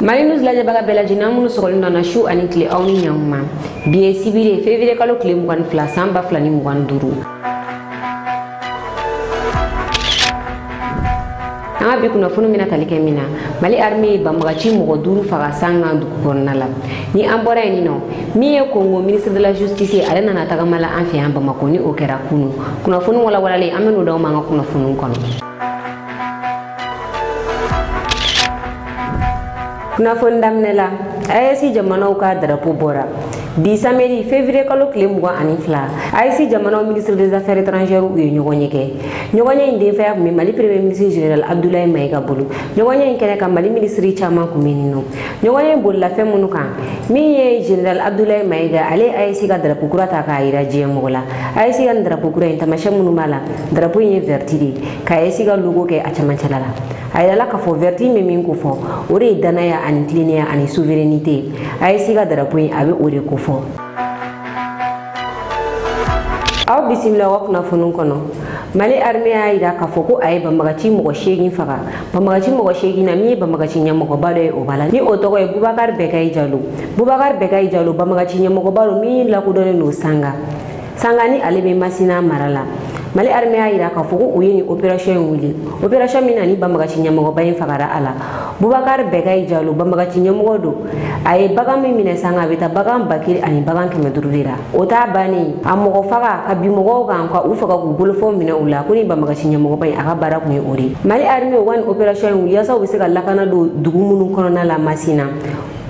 Marinus laja baga bela jinamu sokol ndana shu ani kile awni nyamma biye sibire février kalo kile mugan fla samba flani mugan duru anga bi kuna funu mina talike mina mali army bamagachi mugo duru faga sanga du konnala ni ambora ni no mi e Congo ministre de la justice ale nana taga mala an fi amba makoni o kera kunu kuna funu wala le amenu daw manga kuna funu kono kuna fondamnela ayesi jamano ka drapeau bora di samedi février kalo kile mugan ani fla ayesi jamano ministre des affaires étrangères u nyogonyeke nyogonye inde fa mi mali premier ministre général Abdoulaye Maïga Bolo nyogonye kene ka mali ministre chama kumenino nyogonye bolla fe munuka mi ye général Abdoulaye Maïga ale ayesi ga drapeau kurata ka ira jemola ayesi ga drapeau kura intamasha munumala drapeau ye vertidi ka ayesi ga logo ke achamanchalala ayala ka fo verti me min ko fo ore danaya ani clinia ani souveraineté ayesi ga drapeau abe ore ko fo aw bisimila wakna funun kono mali armée ayida ka foko ay bamagachi mo shegin faga bamagachi mo shegin na mi bamagachi nyamo ko balo o bala ni o togo e Boubacar Bekay Diallo bamagachi nyamo ko balo mi la ko done no sanga ni alebe masina marala mali armée ayida ka foko uyeni opération mina ni bamagachi nyamo ko bayin fagara ala Boubacar Bekay Diallo bamagachi nyamo do ay bagam mi mina sanga beta bagam bakiri ani bagam keme durudira ota bani amogo faga kabimogo kan ka ufaga ku bolfo mina ula kuni bamagachi nyamo bay aka bara ku ori mali armée wan opération yasa obisega lakana do dugumunu kono na la masina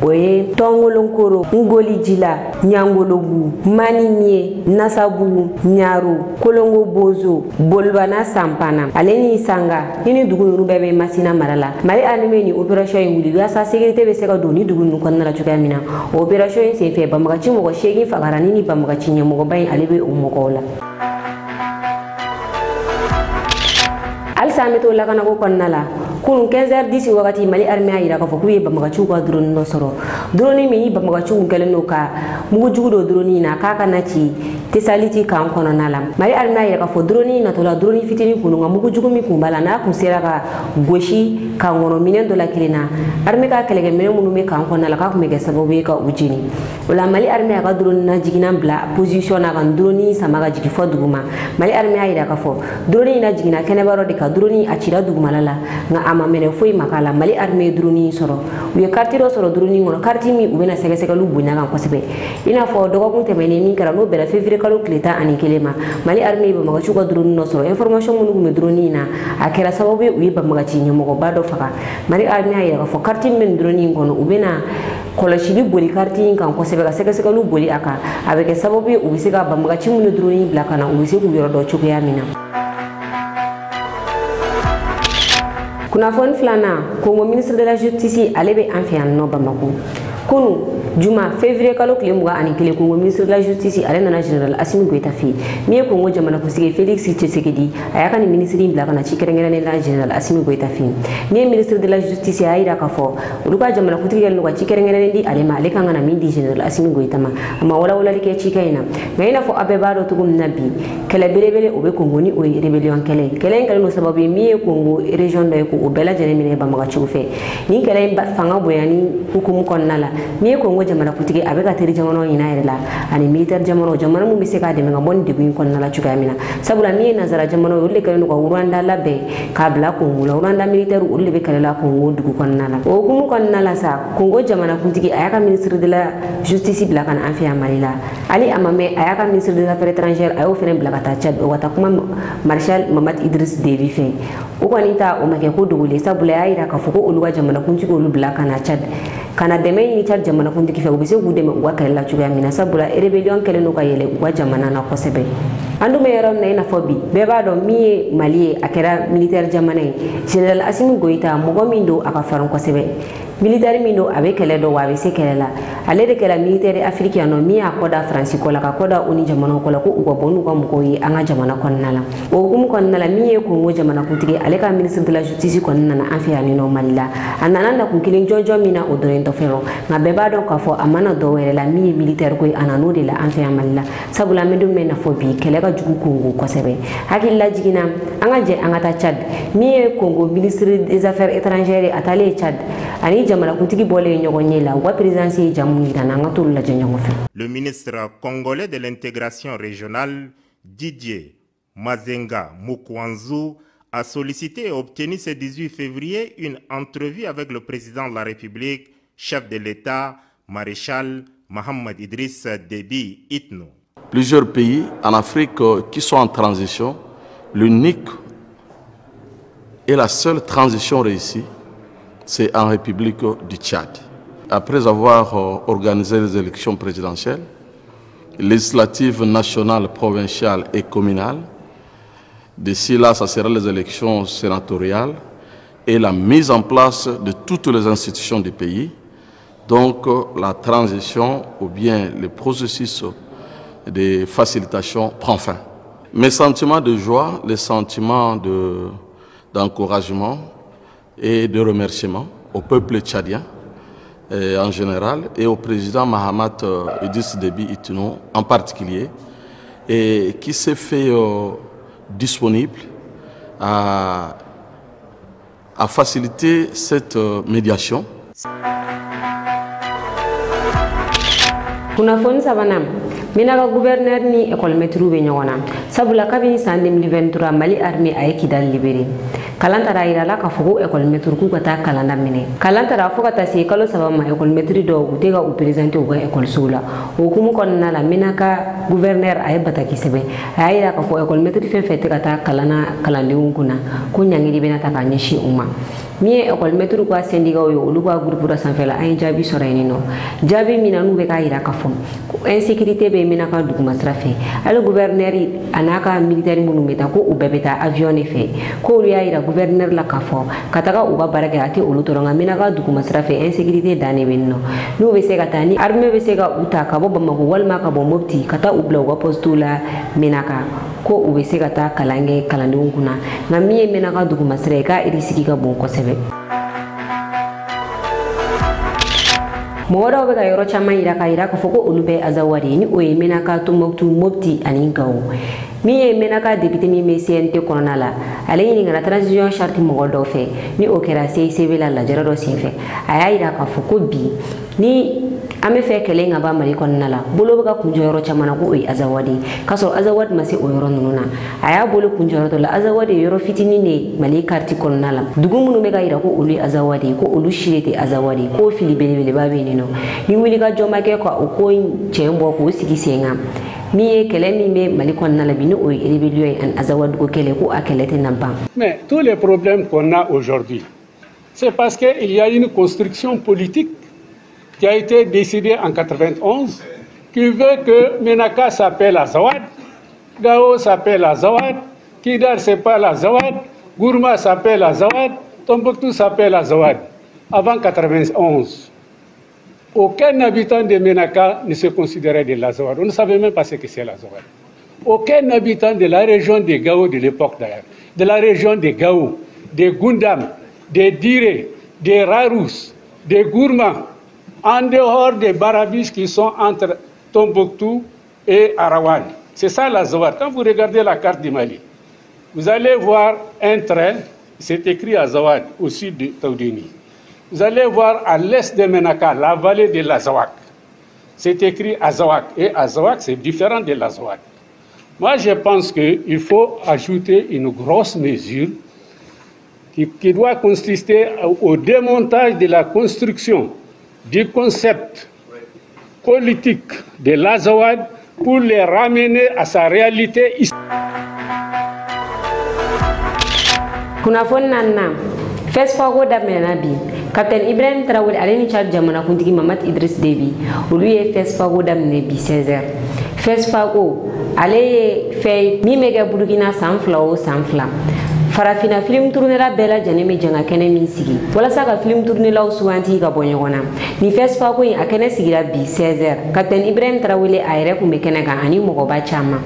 oye tongolonkoro ngoli jila nyangologu manimie nasabu nyaru kolongo bozo bolbana sampana aleni sanga ini dugunu bebe masina marala mali armée ni opération wuli yasa sécurité be sega do ni dugunu kono la chukamina opération se fe bamagachi mo shegi fagarani ni bamagachi nyamo bay alebe umokola al samito lakana ko konnala kun 15h10 wakati mali armée ayira ka fokuye bamagachu ko drone no soro drone mi bamagachu ngelen no ka mugo jugudo drone na kaka nachi tesaliti kan kono nala mali armée ayira ka fo drone na tola drone fitini kunu mugo jugu mi kumbala na kun sera ka goshi kan wono minen do la kilina armée ka kelege minen munu me kan kono nala ka kumege sababu ka ujini wala mali armée ka drone na jigina bla position na kan drone samaga jigi fo duguma mali armée ayira ka fo drone na jigina kene baro de ka drone achira duguma lala nga ama mene foi makala mali armée drone soro wi kartiro soro drone ngono karti mi ubena sege sege lu bunya kan kosebe ina fo dogo kun temene min kara no bela février kalo kleta ani kelema mali armée ba magachu ko drone no soro information munu me drone na akera sababu wi ba magachi nyamo ko bado faka mali armée ayira fo karti men drone ngono ubena koloshi bi boli karti kan kosebe sege sege lu boli aka avec sababu ubisega ba magachi munu drone blakana ubisegu yoro do chuko yamina kuna fon flana Congo ministre de la justice alebe anfian no bamako kunu juma février kalo kile muga ani kile Congo ministre de la justice ale nana général Assimi Goïta fi mi Congo jamana ko sige Félix Tshisekedi ayaka ni ministre bla kana chikerengera ne la général Assimi Goïta fi mi ministre de la justice ayira ka fo uluka jamana ko tigel no ka chikerengera ndi ale ma ale kanga na mindi général Assimi Goïta ma ama wala like chikaina ngaina fo abeba do tugum nabi kele belebele obe Congo ni o rebellion kele no sababu mi Congo région da ko obela jene mi ne ba maga chufe ni kele fanga boyani hukumu konnala mi Congo jamana kutigi abega teri jamano ina irela ani militaire jamano mu miseka de nga bon de buin konnala chugamina sabula mi nazara jamano ulle kale ko Rwanda labe kabla Congo la Rwanda militaire ulle be kale la Congo dugu konnala o kumu konnala sa Congo jamana kutigi ayaka ministre de la justice bla kan afia malila ali amame ayaka ministre des affaires étrangères ayo fene bla kata Tchad o wata kuma Marshal Mamad Idriss Déby fe o konita o make ko dugule sabula ayira ka fuko uluwa jamana kutigi ulu bla kana Tchad kana deme ni Tchad jamana kutigi fe obise gudeme wa kala chuga mina sabula rebellion kele no ka yele wa jamana na kosebe andu me yaram na ina fobi beba do mi mali akera militaire jamana général Assimi Goïta mogomindo aka faron kosebe militaire mindo abe kele do wa be se kele la ale de kala militaire africain no mi akoda France ko la ka koda uni jamana ko la ko ugo bonu ko mo yi anga jamana konnala o kum konnala mi ko ngo jamana kutige ale ka ministre de la justice konnana afia ni no malila anana ku kilin jojo mina o do en to fero nga beba do ka fo amana do wele la mi militaire ko anano de la afia malila sabula medum mena fobi kele ka jugu ko ngo ko sebe hakilla jigina anga je anga ta Tchad mi Congo ministre des affaires étrangères atale Tchad ani jamana kuntigi bolé ñogonye la wa présidence jamu ngana ngatul la jango fe. Le ministre congolais de l'intégration régionale Didier Mazenga Mukwanzu a sollicité et obtenu ce 18 février une entrevue avec le président de la République, chef de l'État, maréchal Mohamed Idriss Déby Itno. Plusieurs pays en Afrique qui sont en transition, l'unique et la seule transition réussie, c'est en République du Tchad. Après avoir organisé les élections présidentielles, législatives, nationales, provinciales et communales, d'ici là, ça sera les élections sénatoriales et la mise en place de toutes les institutions du pays. Donc la transition ou bien le processus de facilitation prend fin. Mes sentiments de joie, les sentiments d'encouragement et de remerciement au peuple tchadien en général et au président Mohamed Idriss Déby Itno en particulier, et qui s'est fait disponible à faciliter cette médiation. Kunafoni sabanam minaga gouverneur ni école maître be ñogona sabula kabini san 2023 Mali armée ay kidal libéré kalantara ira la ka fugo école maître ku kata kalanda mine kalantara fuga ta se kalo sabama école maître do gutega u présenté u école sula o kumu konna la minaka gouverneur ay bataki sebe ay ira ka fo école maître fe fete kata kalana kalandi unkuna kunyangiri bena ta ka nyeshi umma mie école maître ko syndicat yo lu ko groupe ra sanfela ay jabi sorayni no jabi mina nu be ka ira ka fo insécurité be mina ka duguma strafe ala gouverneur anaka militaire munu meta ko u bebeta avion fe ko ri ira gouverneur la ka fo kataka u ba barake ati olu toronga mina ka duguma strafe insécurité dane benno nu be se katani armée be se ga uta ka bo bamako walma ka bo mopti kata u bla wa postula mina ka ko u be se kata kalange kalandi unkuna ngamiye mina ka duguma strafe ka irisiki ka bon ko sebe Mora obe yoro chama ira ka foko ulube azawari ni oye menaka tumoktu mopti aningawo mi e menaka député mi CNT konala ale ni ngana transition charte mo do fe ni o kera CCB la jara do sin fe aya ira ka foko bi ni ame fe kele ngaba mali konala bolo ga kunjo yoro chama na ko oye azawadi kaso azawad masi o yoro nununa aya bolo kunjo yoro to la azawadi yoro fitini ne mali karti konala dugumunu mega ira ko ulu azawadi ko ulu shirete azawadi ko fili bele babe ni no ni wili ga joma ke ko ko chembo ko sigi senga mais tous les problèmes qu'on a aujourd'hui, c'est parce qu'il y a une construction politique qui a été décidée en 91 qui veut que Menaka s'appelle Azawad, Gao s'appelle Azawad, Kidal s'appelle Azawad, Gourma s'appelle Azawad, Tombouctou s'appelle Azawad. Avant 91. Aucun habitant de Menaka ne se considérait de l'Azawad. On ne savait même pas ce que c'est l'Azawad. Aucun habitant de la région des Gao de l'époque d'ailleurs, de la région des Gao, des Gundam, des Dire, des Rarous, des Gourma, en dehors des Barabis qui sont entre Tombouctou et Arawan. C'est ça l'Azawad. Quand vous regardez la carte du Mali, vous allez voir un train, c'est écrit Azawad au sud de Taoudini. Vous allez voir à l'est de Menaka, la vallée de l'Azawak. C'est écrit Azawak. Et Azawak, c'est différent de l'Azawak. Moi, je pense qu'il faut ajouter une grosse mesure qui doit consister au démontage de la construction du concept politique de l'Azawad pour les ramener à sa réalité historique. Fesfago damena bi Capitaine Ibrahim Traoré aleni char jamana kuntigi Mohamed Idriss Déby olu Fesfago damne bi 16h Fesfago ale fe mi mega Burkina sanfla o sanfla farafina film tournera bela janeme janga kene min sigi wala saka film tournela o suwanti ga bonyona ni Fesfago in akene sigira bi 16h Capitaine Ibrahim Traoré ayre ku mekene ga ani mogo ba chama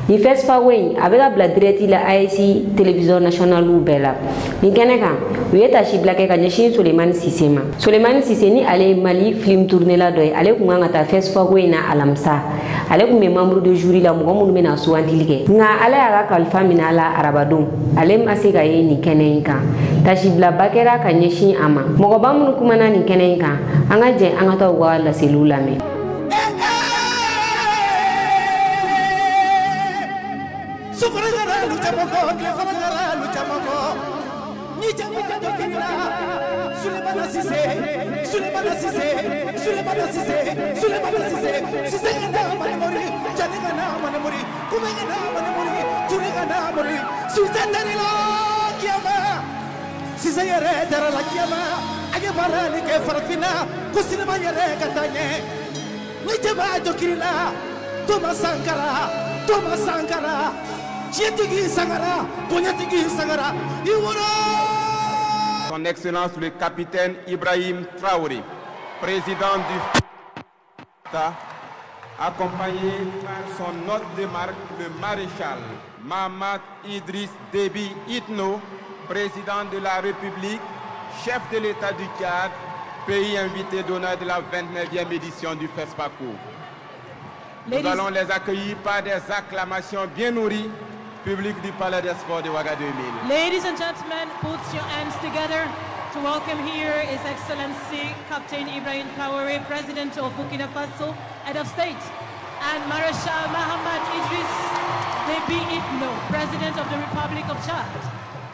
ni FESPACO in a bɛ ka bila direct la AES télévision nationale bɛɛ la ni kɛnɛ kan u ye tasi bila kɛ ka ɲɛsin Solemani Sise ma. Solemani Sise ni ale Mali film tournée la dɔ ye ale kun kan ka taa FESPACO in na alamisa ale kun bɛ membre de jury la mɔgɔ minnu bɛna sugantili kɛ nka ala y'a ka kalifa minɛ a la arabadon ale ma se ka ye nin kɛnɛ in kan. Tasi bilaba kɛra ka ɲɛsin a ma mɔgɔba minnu kumana nin kɛnɛ in kan an ka jɛn an ka taa u ka laseliw lamɛn. Son Excellence le capitaine Ibrahim Traoré, président du État, accompagné par son hôte de marque, le maréchal Mahamat Idriss Déby Itno, président de la République, chef de l'État du Tchad, pays invité d'honneur de la 29e édition du FESPACO. Nous allons les accueillir par des acclamations bien nourries, public du Palais des Sports de Ouagadougou. Ladies and gentlemen, put your hands together to welcome here His Excellency Captain Ibrahim Traoré, President of Burkina Faso, Head of State, and Marshal Mahamat Idriss Déby Itno, President of the Republic of Chad.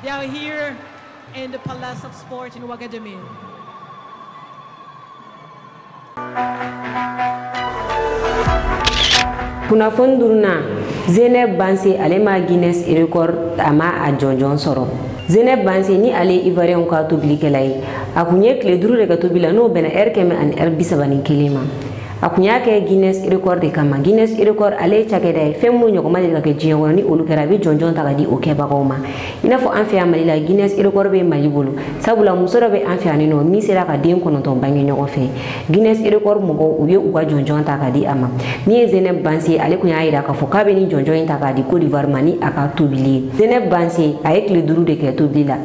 They are here in the Palace of Sport in Ouagadougou. Kunnafoni duruna Zeneb Banse ale ma Guinness record ama a jɔnjɔn sɔrɔ. Zeneb Banse ni ale Ivoirien ka tobilikɛla ye a kun ye tile 5 de ka tobili la n'o bɛnna heure 100 ani heure 31 ma. A kun y'a kɛ Guinness record de kama. Guinness record ale ye cakɛda ye fɛn minnu ɲɔgɔnma de ka kɛ diɲɛ kɔnɔ ni olu kɛra a bɛ jɔnjɔn ta ka di o kɛbagaw ma. I n'a fɔ an fɛ yan Mali la Guinness record bɛ Mali bolo sabula muso dɔ bɛ an fɛ yan nɔ min sera ka den 9 bange ɲɔgɔn fɛ. Guinness record mɔgɔw u ye u ka jɔnjɔn ta ka di a ma. Min ye Zeneb Banse ale kun y'a jira k'a fɔ k'a bɛ ni jɔnjɔn in ta k'a di Côte d'Ivoire ma ni a ka tobili ye. Zeneb Banse a ye tile 5 de kɛ tobili la.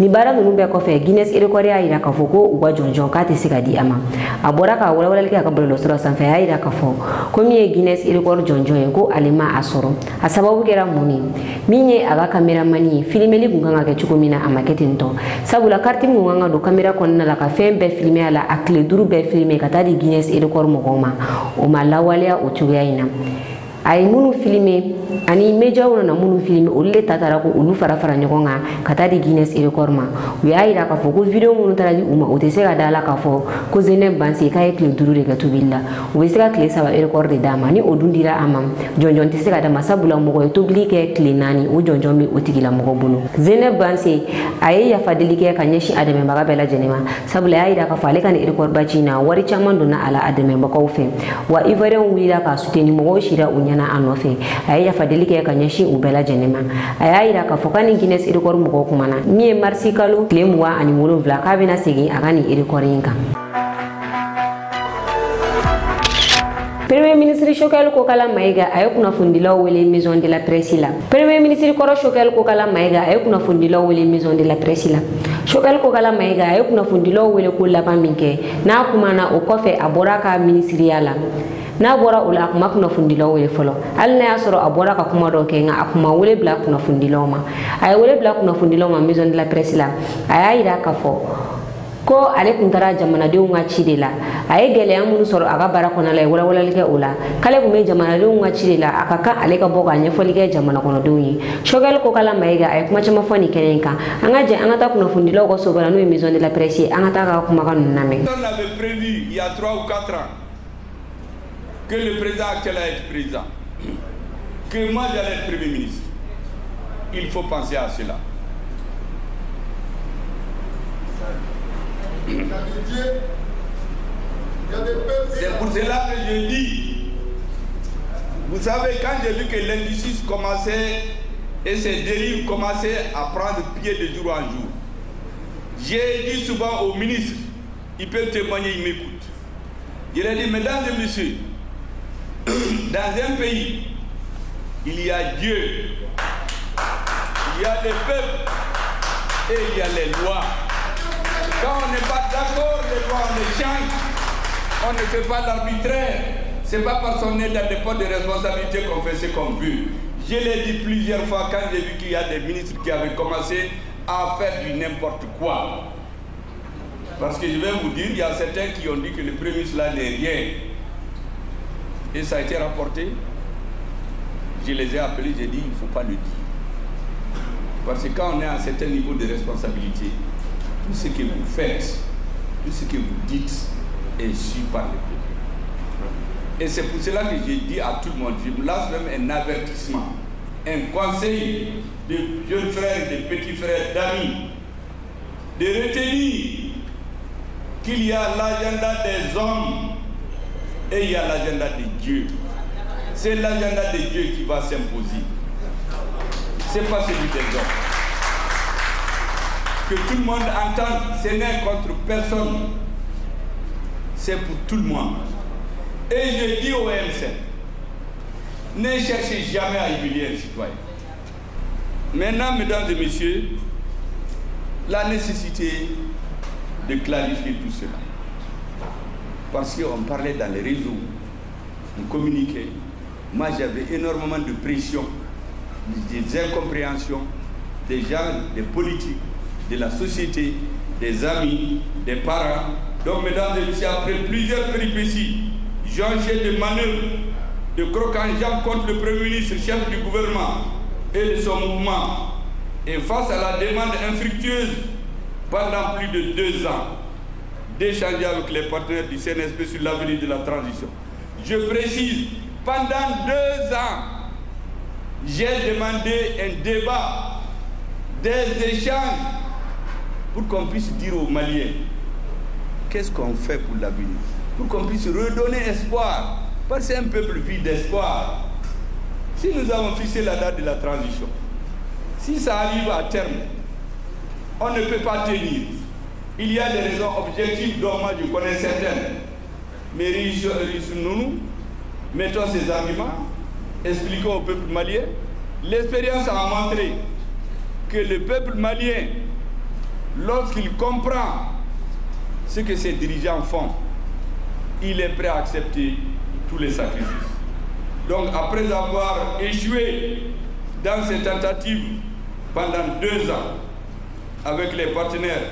Ni baara ninnu bɛɛ kɔfɛ Guinness record y'a jira k'a fɔ ko u ka jɔnjɔn k'a tɛ se ka di a ma. A bɔra ka walawalali kɛ a ka bɔlɔlɔsira sanfɛ a y'a jira k'a fɔ ko min ye Guinness record jɔnjɔn ye ko ale ma a sɔrɔ. A sababu kɛra mun ye? Min ye a ka caméraman ye filmeli kun kan ka kɛ cogo min na a ma kɛ ten tɔ. Sabula carte mun kan ka don caméra kɔnɔna la ka fɛn bɛɛ filmer a la a tile 5 bɛɛ filmer ka taa di Guinness record mɔgɔw ma o ma lawaleya o cogoya in na. A ye minnu filmer ani médiaw nana minnu filmer olu le taara ko olu fara ɲɔgɔn kan ka taa di Guinness record ma. U y'a jira k'a fɔ ko vidéo minnu taara di u ma o tɛ se ka da la k'a fɔ ko Zeneb Banse k'a ye tile 5 de kɛ tobili la. U bɛ se ka tile 3 record de d'a ma ni o dun dira a ma jɔnjɔn tɛ se ka d'a ma sabula mɔgɔ ye tobili kɛ tile 4 o jɔnjɔn bɛ o tigilamɔgɔ bolo. Zeneb Banse a ye yafadeli kɛ ka ɲɛsin a dɛmɛbaga bɛɛ lajɛlen ma sabula a y'a jira k'a fɔ ale ka nin record ba ci in na wari caman donna a la a dɛmɛbagaw fɛ wa Ivoirien wulila ka soutenir mɔgɔw sira u ɲɛna a nɔfɛ. A ye yafadeli kɛ ka ɲɛsin u bɛɛ lajɛlen ma. A y'a jira k'a fɔ k'a ni Guinness record mɔgɔw kumana min ye mars kalo tile 27 k'a bɛna segin a ka nin record in kan. Premier ministre Choguel Kokala Maïga a ye kunnafonidilaw wele maison de la presse la. Premier ministre kɔrɔ Choguel Kokala Maïga a ye kunnafonidilaw wele maison de la presse la. Choguel Kokala Maïga a ye kunnafonidilaw wele ko laban min kɛ n'a kumana o kɔfɛ a bɔra ka ministeriya la. N'a bɔra o la a kuma kunnafonidilaw wele fɔlɔ hali n'a y'a sɔrɔ a bɔra ka kuma dɔ kɛ nka a kuma wele bila kunnafonidilaw ma. A ye wele bila kunnafonidilaw ma maison de la presse la. A y'a jira k'a fɔ ko ale kun taara jamanadenw ka ci de la. A ye gɛlɛya minnu sɔrɔ a ka baara kɔnɔna la ye walawalali kɛ o la k'ale kun bɛ jamanadenw ka ci de la a ka kan ale ka bɔ ka ɲɛfɔli kɛ jamana kɔnɔdenw ye. Choguel Kokala Maïga a ye kuma caman fɔ nin kɛnɛ in kan an ka jɛ an ka taa kunnafonidilaw ka so n'o ye maison de la presse ye an ka taa ka kumakan ninnu lamɛn. On avait prévu il y a 3 ou 4 ans que le président actuel allait être président, que moi j'allais être premier ministre. Il faut penser à cela. C'est pour cela que je dis, vous savez, quand j'ai vu que l'injustice commençait et ces dérives commençaient à prendre pied de jour en jour, j'ai dit souvent au ministre, il peut témoigner, il m'écoute. Je lui ai dit, mesdames et messieurs, dans un pays il y a Dieu, il y a les peuples et il y a les lois. Quand on n'est pas d'accord, les lois on les change. On ne fait pas l'arbitraire. Ce n'est pas parce qu'on est dans des postes de responsabilité qu'on fait ce qu'on veut. Je l'ai dit plusieurs fois quand j'ai vu qu'il y a des ministres qui avaient commencé à faire du n'importe quoi. Parce que je vais vous dire, il y a certains qui ont dit que le Premier ministre là n'est rien. Et ça a été rapporté. Je les ai appelés, j'ai dit, il ne faut pas le dire. Parce que quand on est à un certain niveau de responsabilité, tout ce que vous faites, tout ce que vous dites est su par le peuple. Et c'est pour cela que j'ai dit à tout le monde, je me lance même un avertissement, un conseil de jeunes frères, de petits frères, d'amis, de retenir qu'il y a l'agenda des hommes et il y a l'agenda de Dieu. C'est l'agenda de Dieu qui va s'imposer. Ce n'est pas celui des hommes. Que tout le monde entende, ce n'est contre personne. C'est pour tout le monde. Et je dis au MC, ne cherchez jamais à humilier un citoyen. Maintenant, mesdames et messieurs, la nécessité de clarifier tout cela. Parce qu'on parlait dans les réseaux, on communiquait. Moi, j'avais énormément de pression, des incompréhensions, des gens, des politiques, de la société, des amis, des parents. Donc, mesdames et messieurs, après plusieurs péripéties, jonchées de manœuvres, de croc-en-jambe contre le Premier ministre, chef du gouvernement et de son mouvement, et face à la demande infructueuse pendant plus de 2 ans, d'échanger avec les partenaires du CNSP sur l'avenir de la transition. Je précise, pendant 2 ans, j'ai demandé un débat, des échanges, pour qu'on puisse dire aux Maliens, qu'est-ce qu'on fait pour l'avenir? Pour qu'on puisse redonner espoir, parce que c'est un peuple vide d'espoir. Si nous avons fixé la date de la transition, si ça arrive à terme, on ne peut pas tenir. Il y a des raisons objectives dont moi je connais certaines. Mais réunissons-nous, mettons ces arguments, expliquons au peuple malien. L'expérience a montré que le peuple malien, lorsqu'il comprend ce que ses dirigeants font, il est prêt à accepter tous les sacrifices. Donc après avoir échoué dans ces tentatives pendant 2 ans avec les partenaires,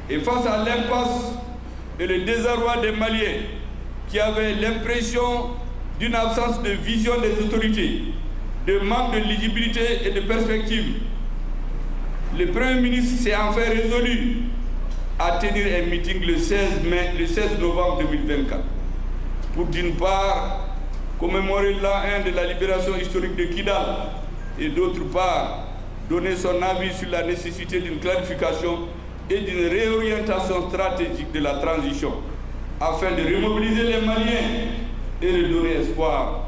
et face à l'impasse et le désarroi des Maliens qui avaient l'impression d'une absence de vision des autorités, de manque de lisibilité et de perspective, le Premier ministre s'est enfin résolu à tenir un meeting le 16 novembre 2024 pour d'une part commémorer l'an 1 de la libération historique de Kidal et d'autre part donner son avis sur la nécessité d'une clarification et d'une réorientation stratégique de la transition afin de remobiliser les Maliens et de donner espoir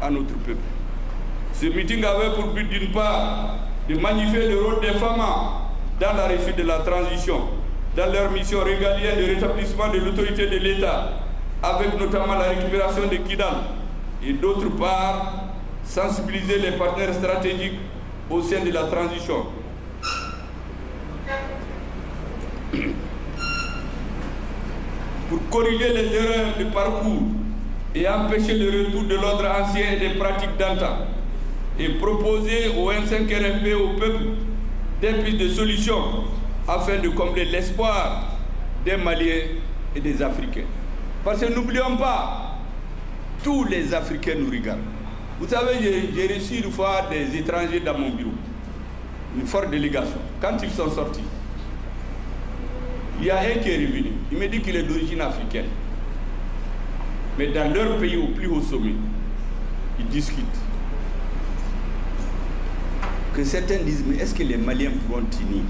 à notre peuple. Ce meeting avait pour but d'une part de magnifier le rôle des femmes dans la réussite de la transition, dans leur mission régalienne de rétablissement de l'autorité de l'État, avec notamment la récupération de Kidal, et d'autre part, sensibiliser les partenaires stratégiques au sein de la transition. Pour corriger les erreurs de parcours et empêcher le retour de l'ordre ancien et des pratiques d'antan, et proposer au M5RFP au peuple des pistes de solutions afin de combler l'espoir des Maliens et des Africains. Parce que n'oublions pas, tous les Africains nous regardent. Vous savez, j'ai reçu une fois des étrangers dans mon bureau, une forte délégation. Quand ils sont sortis, il y a un qui est revenu. Il me dit qu'il est d'origine africaine. Mais dans leur pays, au plus haut sommet, ils discutent. Que certains disent, mais est-ce que les Maliens pourront tenir?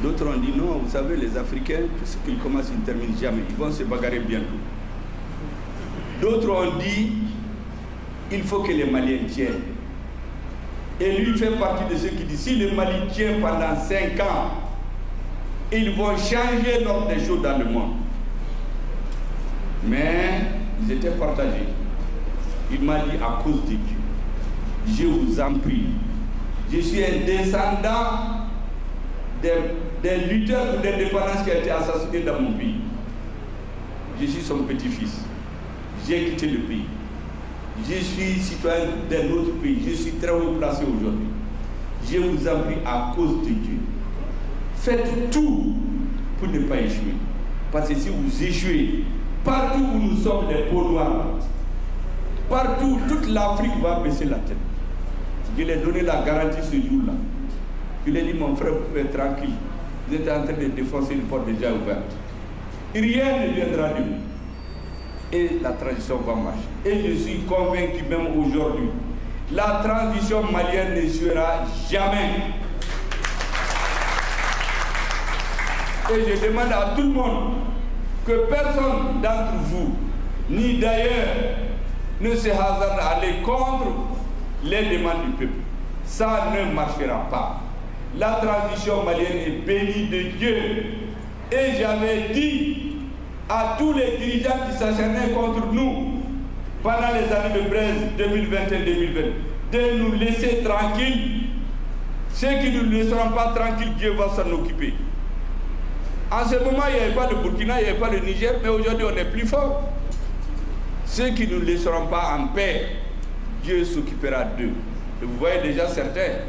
D'autres ont dit, non, vous savez, les Africains, tout ce qu'ils commencent, ils ne terminent jamais. Ils vont se bagarrer bientôt. D'autres ont dit, il faut que les Maliens tiennent. Et lui fait partie de ceux qui disent, si le Mali tient pendant 5 ans, ils vont changer l'ordre des choses dans le monde. Mais ils étaient partagés. Il m'a dit à cause de Dieu. je vous en prie. Je suis un descendant des lutteurs pour l'indépendance qui ont été assassinés dans mon pays. Je suis son petit-fils. J'ai quitté le pays. Je suis citoyen d'un autre pays. Je suis très haut placé aujourd'hui. Je vous en prie, à cause de Dieu, faites tout pour ne pas échouer. Parce que si vous échouez, partout où nous sommes les peaux noires, partout, toute l'Afrique va baisser la tête. Je lui ai donné la garantie ce jour-là. Je lui ai dit, mon frère, vous pouvez être tranquille. Vous êtes en train de défoncer une porte déjà ouverte. Rien ne viendra de vous. Et la transition va marcher. Et je suis convaincu même aujourd'hui, la transition malienne ne sera jamais. Et je demande à tout le monde que personne d'entre vous, ni d'ailleurs, ne se hasarde à aller contre les demandes du peuple. Ça ne marchera pas. La transition malienne est bénie de Dieu. Et j'avais dit à tous les dirigeants qui s'acharnaient contre nous pendant les années de Braise 2021-2020 de nous laisser tranquilles. Ceux qui ne nous laisseront pas tranquilles, Dieu va s'en occuper. En ce moment, il n'y avait pas le Burkina, il n'y avait pas le Niger, mais aujourd'hui on est plus fort. Ceux qui ne nous laisseront pas en paix, Dieu s'occupera d'eux. Et vous voyez déjà certains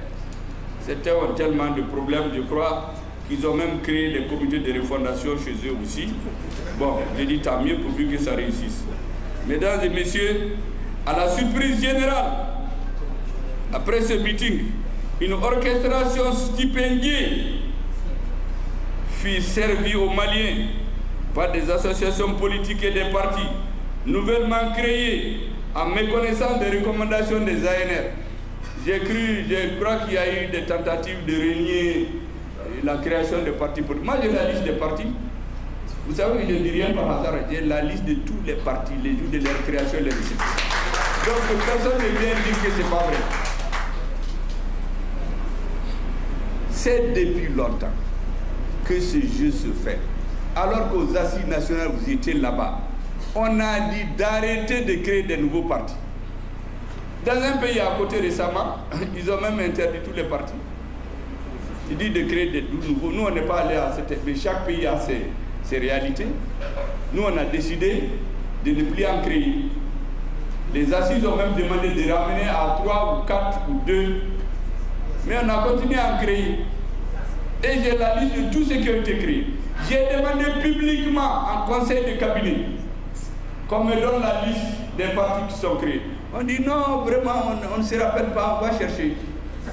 ont tellement de problèmes, je crois, qu'ils ont même créé des comités de refondation chez eux aussi. Bon, je dis tant mieux pourvu que ça réussisse. Mesdames et messieurs, à la surprise générale, après ce meeting, une orchestration stipendiée fut servie aux Maliens par des associations politiques et des partis nouvellement créés en méconnaissance des recommandations des ANR. Je crois qu'il y a eu des tentatives de renier la création des partis politiques. Moi, j'ai la liste des partis. Vous savez, je ne dis rien par hasard. J'ai la liste de tous les partis, les jours de leur création et les récits. Donc, personne ne vient dire que ce n'est pas vrai. C'est depuis longtemps que ce jeu se fait. Alors qu'aux assises nationales, vous étiez là-bas, on a dit d'arrêter de créer des nouveaux partis. Dans un pays à côté récemment, ils ont même interdit tous les partis. Ils disent de créer des nouveaux. Nous, on n'est pas allé à cette... Mais chaque pays a ses réalités. Nous, on a décidé de ne plus en créer. Les assises ont même demandé de ramener à 3 ou 4 ou 2. Mais on a continué à en créer. Et j'ai la liste de tous ceux qui ont été créés. J'ai demandé publiquement en conseil de cabinet qu'on me donne la liste des partis qui sont créés. On dit non, vraiment, on ne se rappelle pas, on va chercher.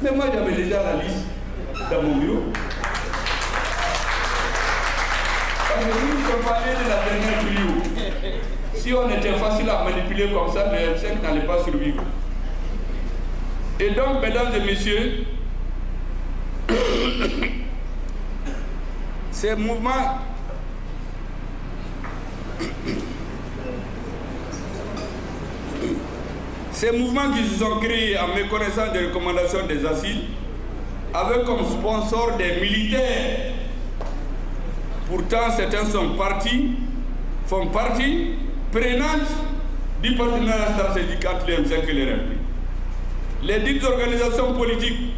Mais moi, j'avais déjà la liste dans mon bureau. Parce que nous sommes parlés de la dernière vidéo. Si on était facile à manipuler comme ça, le M5 n'allait pas survivre. Et donc, mesdames et messieurs, ces mouvements qui se sont créés en méconnaissance des recommandations des assises, avec comme sponsor des militaires. Pourtant, certains font partie prenante du partenariat stratégique entre les M5 et les RP. Les dites organisations politiques,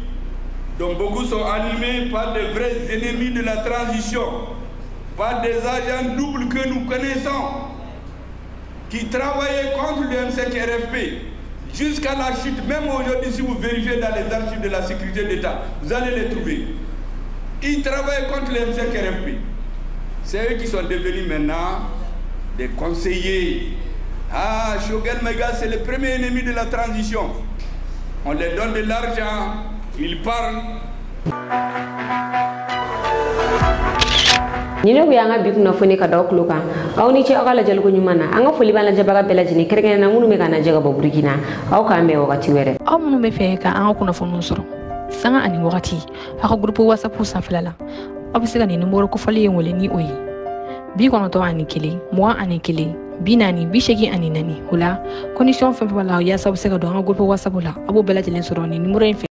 dont beaucoup sont animés par de vrais ennemis de la transition, par des agents doubles que nous connaissons, qui travaillaient contre le M5 et RFP, jusqu'à la chute. Même aujourd'hui, si vous vérifiez dans les archives de la sécurité d'État, vous allez les trouver. Ils travaillent contre le M5 et RFP. C'est eux qui sont devenus maintenant des conseillers. Ah, Choguel Mega, c'est le premier ennemi de la transition. On leur donne de l'argent, ils parlent. Nino ko yanga big no foni ka dok luka aw ni ci akala jël ko ñu mëna anga foli bala jabaga bela jini kerge na munu me kana jaga bo burkina aw ka me wakati wéré aw munu me fe ka anga ko na fonu soro sanga ani wakati aka groupe whatsapp sa filala aw se ni numéro ko fali ngole ni oyi bi ko no to ani kili moi ani kili bi nani bi shegi ani nani hula condition fe wala ya sabu se ka do anga groupe whatsapp la abo bela jini soro ni numéro